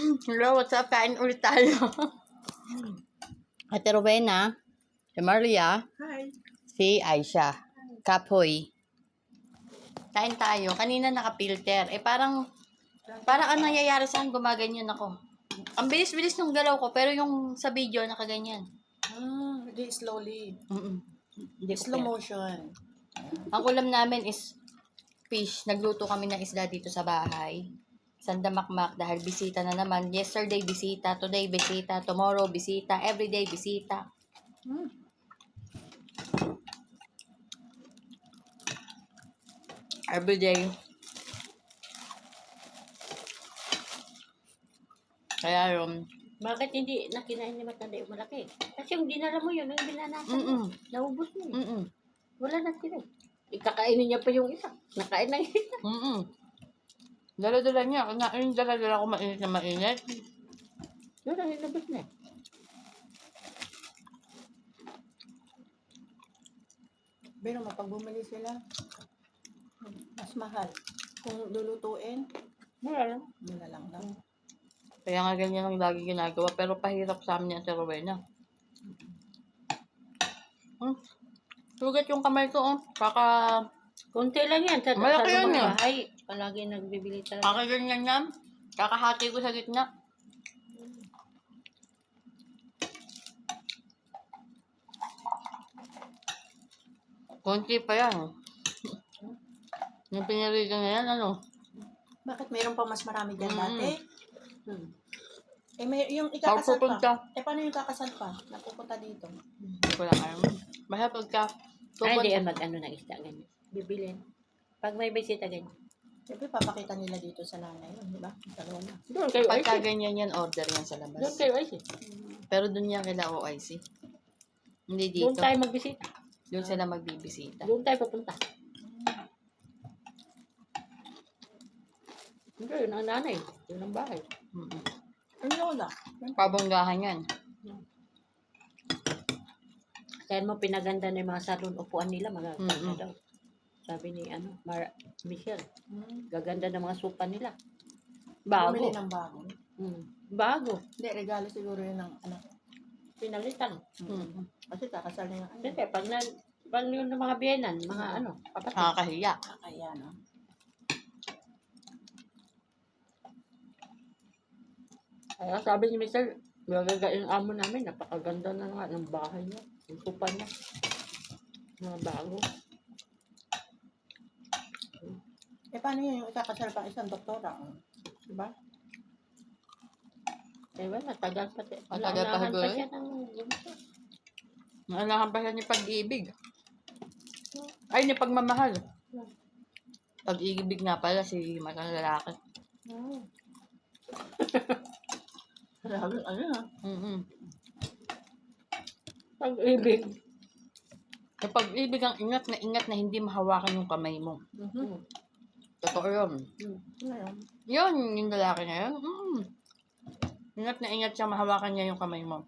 Hello, what's up? Kain ulit tayo. Ate Rowena, si Maria, Hi. si Aisha, Kapoy. Kain tayo. Kanina naka-filter. Parang ang nangyayari sa akin, gumaganyan ako. Ang bilis-bilis ng galaw ko, pero yung sa video, nakaganyan. Di slowly. Hindi ko Slow kaya. motion. Ang ulam namin is fish. Nagluto kami ng isda dito sa bahay. Sandamakmak dahil bisita na naman. Yesterday, bisita. Today, bisita. Tomorrow, bisita. Everyday, bisita. Everyday. Kaya yun. Bakit hindi nakinain ni matanda yung malaki? Kasi yung dinala mo yun, yung binanasan mo, naubos mo eh. Wala na sila. Ikakainin niya pa yung isa. Nakain na yung isa. Dala-dala niya. Kung dala-dala ko mainit na mainit. Yun ang inabos na eh. Pero pag bumili sila, mas mahal. Kung lulutuin, Wala lang. mula lang daw. Kaya nga ganyan ang lagi ginagawa. Pero pahirap sa amin yan si Rowena. Sugat yung kamay ko. Kunti lang yan. Sa Malaki yan lumang eh. bahay, palagi nagbibili talaga. Kakaganyan yan. Kakahati ko sa gitna. Kunti pa yan. Yung pinirigan na yan, ano? Bakit mayroon pa mas marami dyan dati? Yung Saan ikakasal pupunta? pa. Paano yung kakasal pa? Napupunta dito. Hindi ko lang alam. Basta pagka Ay, hindi yan mag-ano ng isda ganyan. Bibilin. Pag may bisita ganyan. Siyempre, papakita nila dito sa nanay yun, di ba? Sa lona. Doon kayo pagka IC. ganyan yan, order yan sa Doon labas. kayo IC. Pero dun yan kila OIC. Hindi Doon dito. tayo magbisita. Doon sila magbibisita. Doon tayo papunta. Hindi, yun ang nanay. Yun ang bahay. Ang lola. Pabonggahan yan. Kaya mo pinaganda na yung mga salon upuan nila, magaganda daw. Sabi ni Michelle, gaganda ng mga sopa nila. Bago. Bumili ng bago. Bago. Hindi, regalo siguro yun ng anak. Pinalitan. Kasi kakasal na yung ano. Kasi pag yun ng mga biyenan, mga kapatid. Nakakahiya. Kaya, no? Kaya sabi ni Michelle, gagagain yung amo namin, napakaganda na nga ng bahay niya. Yung sopa niya. Mga bago. Paano yun yung ikakasal pa isang doktora? Di ba? Eh wala, tagal pa siya. Matagal pa Alahan siguro siya ng ganito. Naalahan pa siya ni pag-ibig. Ay, ni pagmamahal. Pag-ibig nga pala si matang lalaki. Grabe, ano na? Pag-ibig. Yung pag-ibig ang ingat na hindi mahawakan yung kamay mo. Totoo yun. Ngayon, Yun, yung lalaki na yun. Ingat na ingat siyang mahawakan niya yung kamay mo.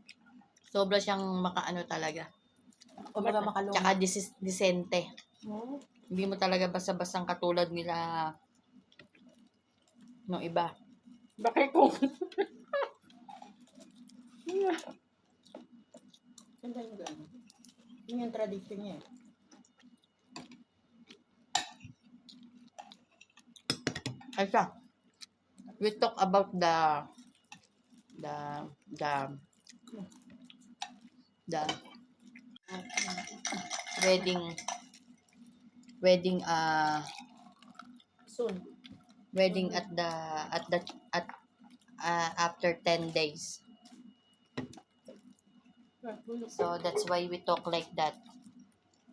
Sobra siyang makaano talaga. kumbaga makaluma. Tsaka disente. Oh. Hindi mo talaga basta-bastang katulad nila nung iba. Bakit kung Ganda yung gano'n. Yun yung tradition niya eh. Aysa, we talk about the wedding Soon. wedding at after 10 days. So that's why we talk like that.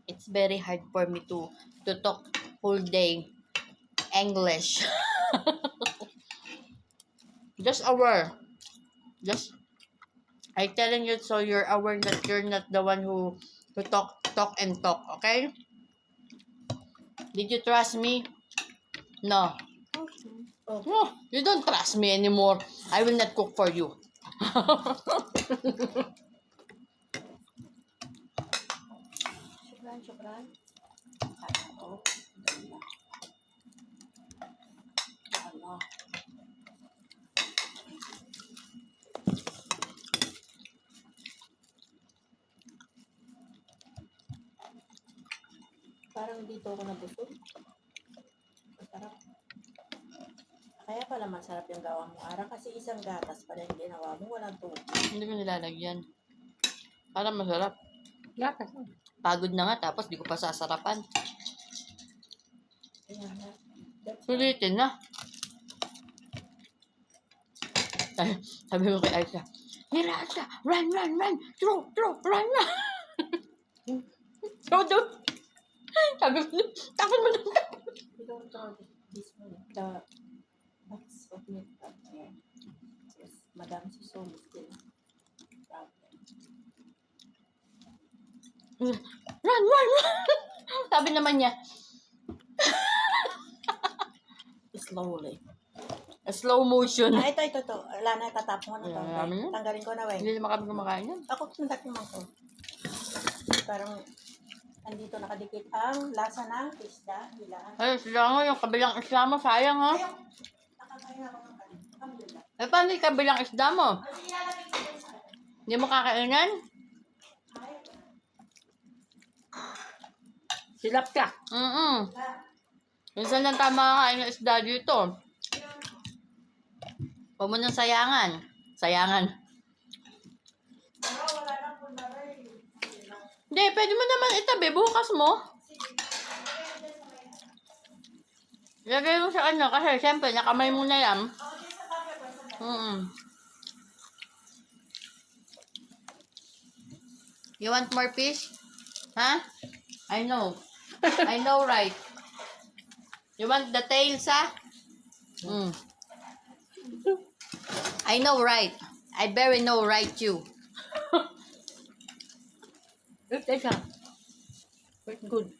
It's very hard for me to talk whole day English. Just aware. Just I telling you so you're aware that you're not the one who talk, okay? Did you trust me? No. Oh. Oh, you don't trust me anymore. I will not cook for you. Syukran. Oh. parang dito ako nabusog. Masarap. Kaya pala masarap yung gawa mo, Ara, kasi isang gatas pala yung ginawa mo, walang tubig. Hindi ko nilalagyan. Para masarap. Gatas. Pagod na nga, tapos di ko pa sasarapan. Kaya nga. That's Sulitin na. Sabi ko kay Aisha, Hira, Aisha, run, run, run, throw, run na. Throw. Sabi ko, takot mo na. We don't throw this one, the box of milk up there. Yes, Madam Susom is still problem. Run. Sabi naman niya, Slowly. slow motion. Ah, ito. Wala na, tatap mo na to. Ayan, namin yun. Tanggalin ko na, we. Hindi naman kami kumakain yan. Ako, tindakiman ko. Parang, andito nakadikit ang lasa ng isda nila. Ay, sila nga, yung kabilang isda mo, sayang ha. Ayaw! Nakakain ako ng kanin. Alhamdulillah. Eh, paano yung kabilang isda mo? Kasi ilalagay ko yun sa akin. Hindi mo kakainan? Silap ka. Minsan lang tama kakain ng isda dito. Huwag mo nang sayangan. Hindi, pwede mo naman itabi. Bukas mo. Lagay mo sa ano. Kasi siyempre, nakamay mo na yan. You want more fish? Huh? I know, right? You want the tails, ha? I know, right? I very know, right, you. Teka. Wait, good.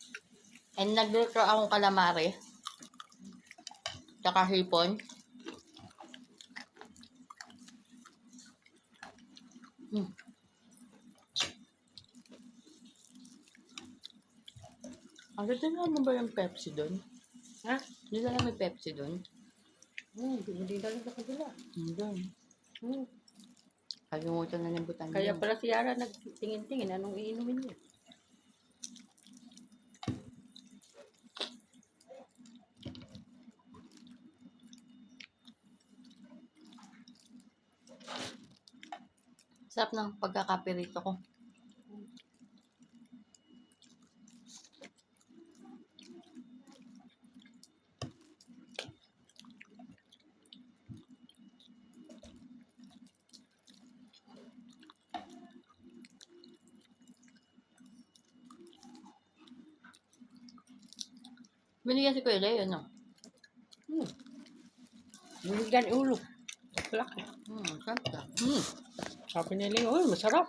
And nagluto akong calamari. Tsaka hipon. Ang ganda naman ba yung Pepsi doon? Ha? Hindi na may Pepsi doon. Hindi na lang sa kabila. Hindi. Kalimutan na ng butan. Kaya pala si Yara nagtingin-tingin anong iinumin niya. Sarap ng pagkakapirito ko. Binigyan si Kuya Leo, no? Binigyan ulo. Laki. Sarap ka. Sabi niya Leo, masarap.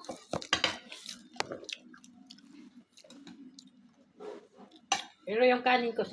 Pero yung kanin ko,